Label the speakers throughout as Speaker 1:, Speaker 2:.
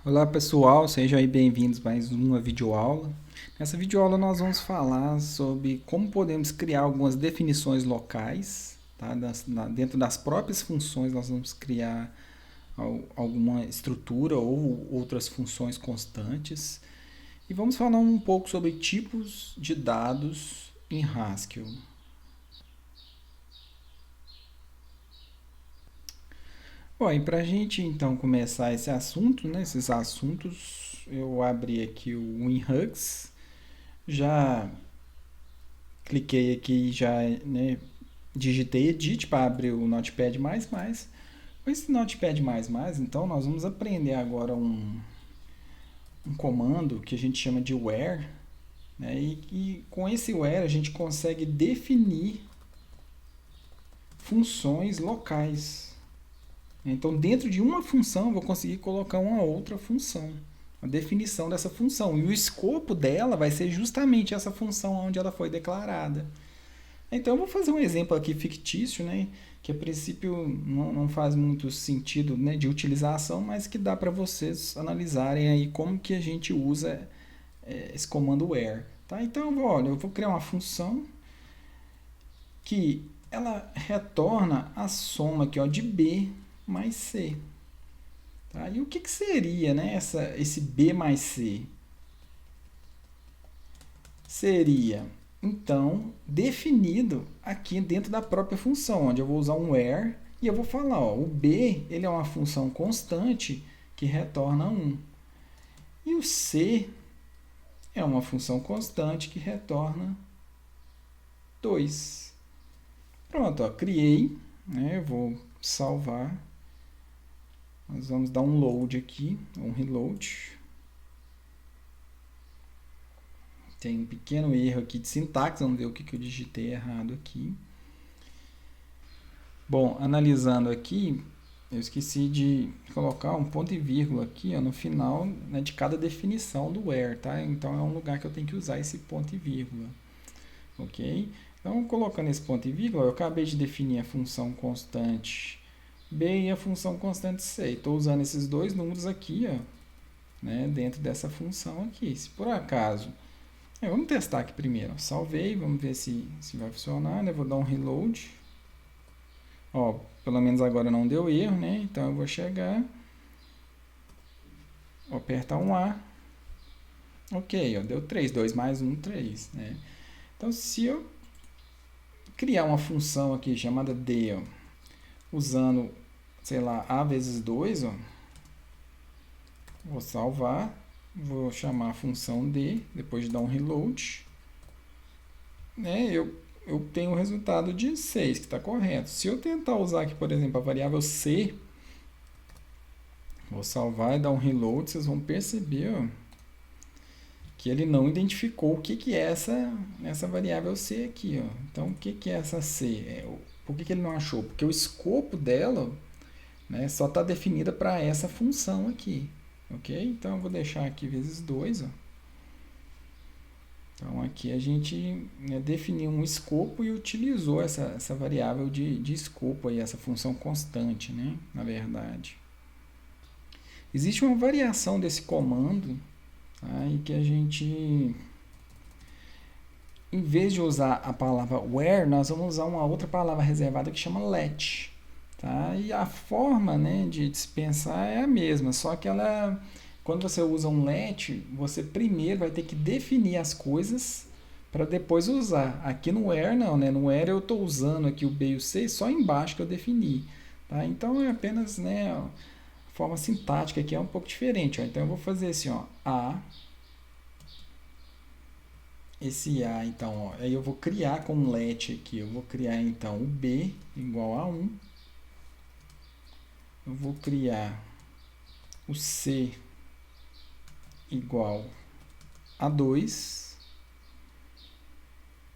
Speaker 1: Olá pessoal, sejam aí bem-vindos a mais uma videoaula. Nessa videoaula nós vamos falar sobre como podemos criar algumas definições locais, tá? Dentro das próprias funções nós vamos criar alguma estrutura ou outras funções constantes. E vamos falar um pouco sobre tipos de dados em Haskell. Bom, e para a gente então começar esse assunto, né, esses assuntos, eu abri aqui o WinHugs, já cliquei aqui, já, né, digitei Edit para abrir o Notepad++. Com esse Notepad++, então nós vamos aprender agora um comando que a gente chama de where, né, e com esse where a gente consegue definir funções locais. Então, dentro de uma função, eu vou conseguir colocar uma outra função, a definição dessa função. E o escopo dela vai ser justamente essa função onde ela foi declarada. Então, eu vou fazer um exemplo aqui fictício, né, que a princípio não faz muito sentido, né, de utilização, mas que dá para vocês analisarem aí como que a gente usa esse comando where. Tá? Então, olha, eu vou criar uma função que ela retorna a soma aqui, ó, de B mais C. Tá? E o que seria, né, esse B mais C? Seria, então, definido aqui dentro da própria função, onde eu vou usar um where e eu vou falar, ó, o B ele é uma função constante que retorna 1. E o C é uma função constante que retorna 2. Pronto, ó, criei, né, eu vou salvar. Nós vamos dar um load aqui, um reload. Tem um pequeno erro aqui de sintaxe, vamos ver o que eu digitei errado aqui. Bom, analisando aqui, eu esqueci de colocar um ponto e vírgula aqui, ó, no final, né, de cada definição do where, tá? Então é um lugar que eu tenho que usar esse ponto e vírgula, ok? Então, colocando esse ponto e vírgula, eu acabei de definir a função constante B e a função constante C. Estou usando esses dois números aqui, ó, né, dentro dessa função aqui. Se por acaso... vamos testar aqui primeiro. Salvei, vamos ver se vai funcionar, né? Vou dar um reload. Ó, pelo menos agora não deu erro, né? Então eu vou chegar, vou apertar um A. Ok, ó, deu 3, 2 mais 1, 3, né? Então se eu criar uma função aqui chamada D, ó, usando, sei lá, A vezes 2, ó, vou salvar, vou chamar a função D, depois de dar um reload, né? Eu tenho o resultado de 6, que está correto. Se eu tentar usar aqui, por exemplo, a variável C, vou salvar e dar um reload, vocês vão perceber, ó, que ele não identificou o que é essa variável C aqui. Ó. Então, o que é essa C? Por que ele não achou? Porque o escopo dela, né, só está definida para essa função aqui. Ok? Então, eu vou deixar aqui vezes 2. Ó. Então, aqui a gente, né, definiu um escopo e utilizou essa variável de escopo, aí, essa função constante, né, na verdade. Existe uma variação desse comando, tá, em que a gente, em vez de usar a palavra where, nós vamos usar uma outra palavra reservada que chama let. Tá? E a forma, né, de se pensar é a mesma, só que ela... Quando você usa um let, você primeiro vai ter que definir as coisas para depois usar. Aqui no where não, né? No where eu estou usando aqui o B e o C só embaixo que eu defini. Tá? Então é apenas, né, a forma sintática aqui é um pouco diferente. Ó. Então eu vou fazer assim, ó, A. Esse A, então, ó, aí eu vou criar com um let aqui. Eu vou criar então o B igual a 1. Eu vou criar o C igual a 2.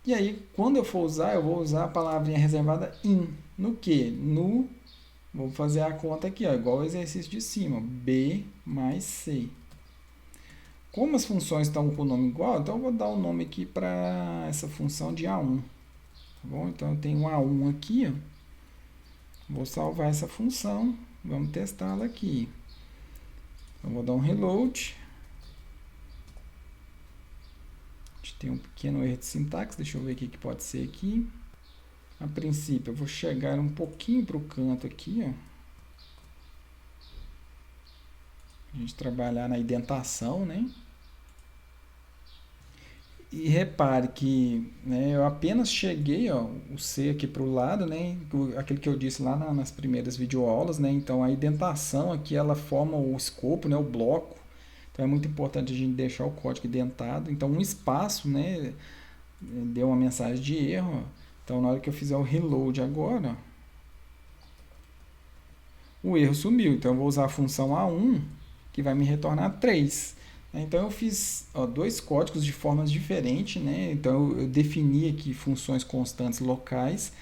Speaker 1: E aí, quando eu for usar, eu vou usar a palavrinha reservada in. No que? No, vou fazer a conta aqui, ó, igual o exercício de cima, B mais C. Como as funções estão com o nome igual, então eu vou dar o nome aqui para essa função de A1. Tá bom? Então eu tenho um A1 aqui, ó. Vou salvar essa função, vamos testá-la aqui. Então, vou dar um reload. A gente tem um pequeno erro de sintaxe, deixa eu ver o que pode ser aqui. A princípio, eu vou chegar um pouquinho para o canto aqui, ó. A gente trabalhar na indentação, né? E repare que, né, eu apenas cheguei, ó, o C aqui para o lado, né, aquele que eu disse lá nas primeiras videoaulas, né, então a indentação aqui ela forma o escopo, né, o bloco, então é muito importante a gente deixar o código indentado, então um espaço, né, deu uma mensagem de erro, ó. Então na hora que eu fizer o reload agora, o erro sumiu, então eu vou usar a função A1, que vai me retornar 3. Então eu fiz dois códigos de formas diferentes, né? Então eu defini aqui funções constantes locais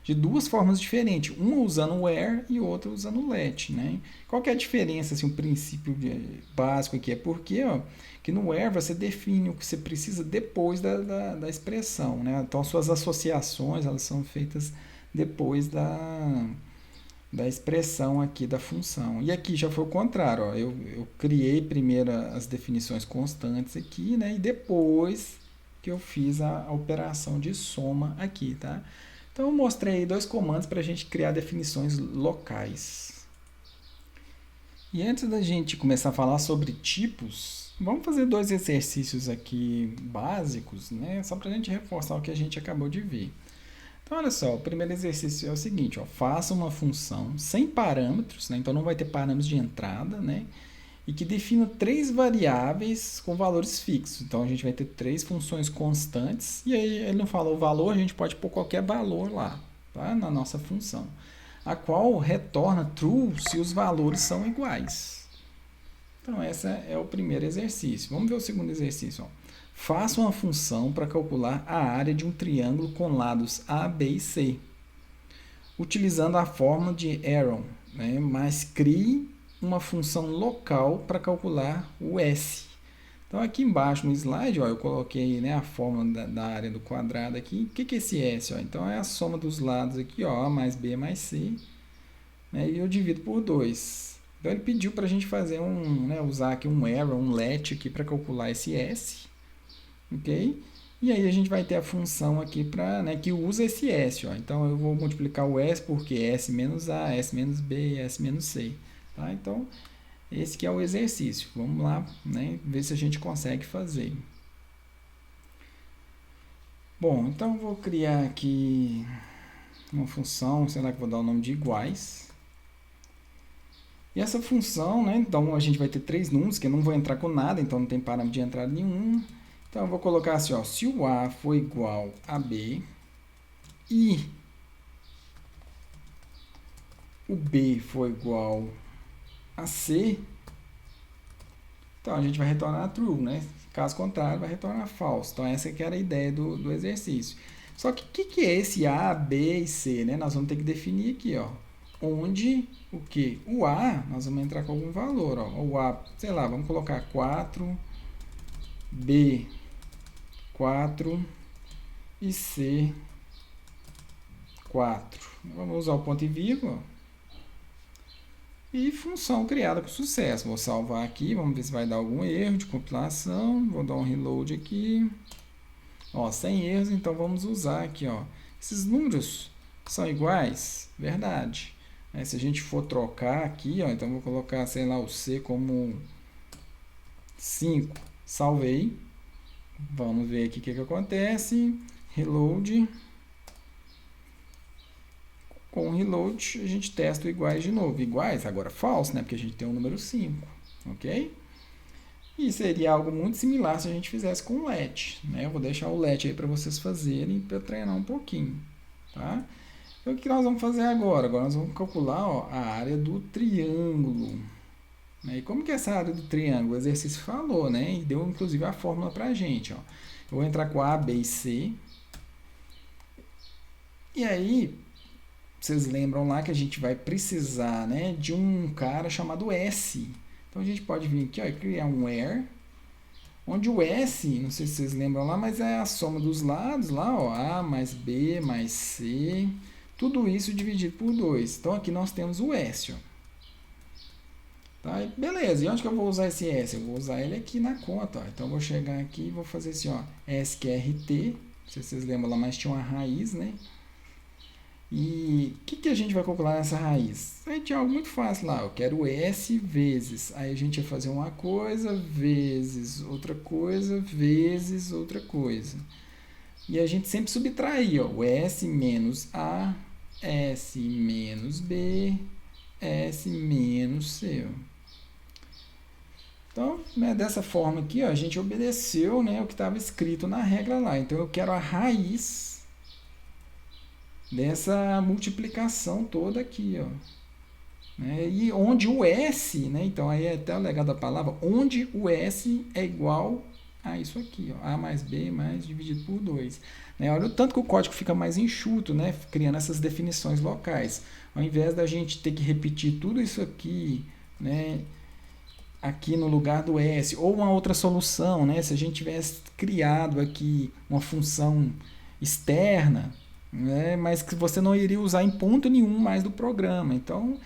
Speaker 1: de duas formas diferentes, uma usando o where e outra usando o let, né? Qual que é a diferença, assim, um princípio básico aqui? É porque que no where você define o que você precisa depois da expressão, né? Então suas associações elas são feitas depois da expressão aqui da função. E aqui já foi o contrário, ó. Eu criei primeiro as definições constantes aqui, né? E depois que eu fiz a operação de soma aqui, tá? Então eu mostrei dois comandos para a gente criar definições locais. E antes da gente começar a falar sobre tipos, vamos fazer dois exercícios aqui básicos, né? Só para a gente reforçar o que a gente acabou de ver. Então, olha só, o primeiro exercício é o seguinte, ó, faça uma função sem parâmetros, né, então não vai ter parâmetros de entrada, né, e que defina três variáveis com valores fixos. Então, a gente vai ter três funções constantes, e aí ele não fala o valor, a gente pode pôr qualquer valor lá, tá, na nossa função, a qual retorna true se os valores são iguais. Então, esse é o primeiro exercício. Vamos ver o segundo exercício, ó. Faça uma função para calcular a área de um triângulo com lados A, B e C, utilizando a fórmula de Aron, né? Mas crie uma função local para calcular o S. Então, aqui embaixo no slide, ó, eu coloquei, né, a fórmula da área do quadrado aqui. O que é esse S? Ó? Então, é a soma dos lados aqui, ó, A mais B mais C, né, e eu divido por 2. Então, ele pediu para a gente fazer usar aqui um Aron, um let aqui para calcular esse S. Ok? E aí a gente vai ter a função aqui que usa esse S. Ó. Então, eu vou multiplicar o S porque S menos A, S menos B, S menos C. Tá? Então, esse que é o exercício. Vamos lá, né, ver se a gente consegue fazer. Bom, então eu vou criar aqui uma função, sei lá que vou dar o nome de iguais. E essa função, né, então a gente vai ter três números, que eu não vou entrar com nada, então não tem parâmetro de entrada nenhum. Então, eu vou colocar assim, ó, se o A for igual a B e o B for igual a C, então a gente vai retornar true, né? Caso contrário, vai retornar false. Então, essa aqui era a ideia do exercício. Só que o que é esse A, B e C, né? Nós vamos ter que definir aqui, ó. Onde o que? O A, nós vamos entrar com algum valor, ó. O A, sei lá, vamos colocar 4, B 4 e C 4. Vamos usar o ponto e vírgula. E função criada com sucesso. Vou salvar aqui, vamos ver se vai dar algum erro de compilação. Vou dar um reload aqui. Ó, sem erros, então vamos usar aqui, ó. Esses números são iguais? Verdade. Aí, se a gente for trocar aqui, ó, então vou colocar, sei lá, o C como 5. Salvei. Vamos ver aqui o que acontece. Reload. Com o reload, a gente testa o iguais de novo. Iguais, agora false, né? Porque a gente tem o número 5. Ok? E seria algo muito similar se a gente fizesse com o let. Né? Eu vou deixar o let aí para vocês fazerem, para treinar um pouquinho. Tá? Então, o que nós vamos fazer agora? Agora nós vamos calcular, ó, a área do triângulo. E como que é essa área do triângulo? O exercício falou, né? E deu inclusive a fórmula para a gente. Ó. Eu vou entrar com A, B e C. E aí, vocês lembram lá que a gente vai precisar, né, de um cara chamado S. Então a gente pode vir aqui, ó, e criar um where, onde o S, não sei se vocês lembram lá, mas é a soma dos lados lá, ó, A mais B mais C, tudo isso dividido por 2. Então aqui nós temos o S, ó. Tá? Beleza, e onde que eu vou usar esse S? Eu vou usar ele aqui na conta. Ó. Então eu vou chegar aqui e vou fazer assim, ó, SQRT, não sei se vocês lembram lá, mas tinha uma raiz, né? E o que a gente vai calcular nessa raiz? Aí tinha algo muito fácil lá, eu quero S vezes. Aí a gente ia fazer uma coisa, vezes outra coisa, vezes outra coisa. E a gente sempre subtraía, ó, o S menos A, S menos B, S menos C. Então, né, dessa forma aqui, ó, a gente obedeceu, né, o que estava escrito na regra lá. Então, eu quero a raiz dessa multiplicação toda aqui, ó. Né, e onde o S, né, então aí é até o legado da palavra, onde o S é igual a isso aqui, ó, A mais B mais dividido por 2. Né, olha o tanto que o código fica mais enxuto, né, criando essas definições locais. Ao invés da gente ter que repetir tudo isso aqui, né, aqui no lugar do S, ou uma outra solução, né? Se a gente tivesse criado aqui uma função externa, né? Mas que você não iria usar em ponto nenhum mais do programa. Então,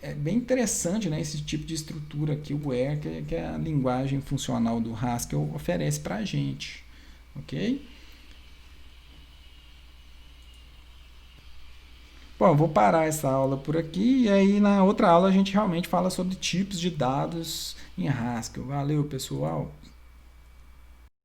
Speaker 1: é bem interessante, né, esse tipo de estrutura aqui, o where, que a linguagem funcional do Haskell oferece para a gente. Ok? Bom, eu vou parar essa aula por aqui e aí na outra aula a gente realmente fala sobre tipos de dados em Haskell. Valeu, pessoal!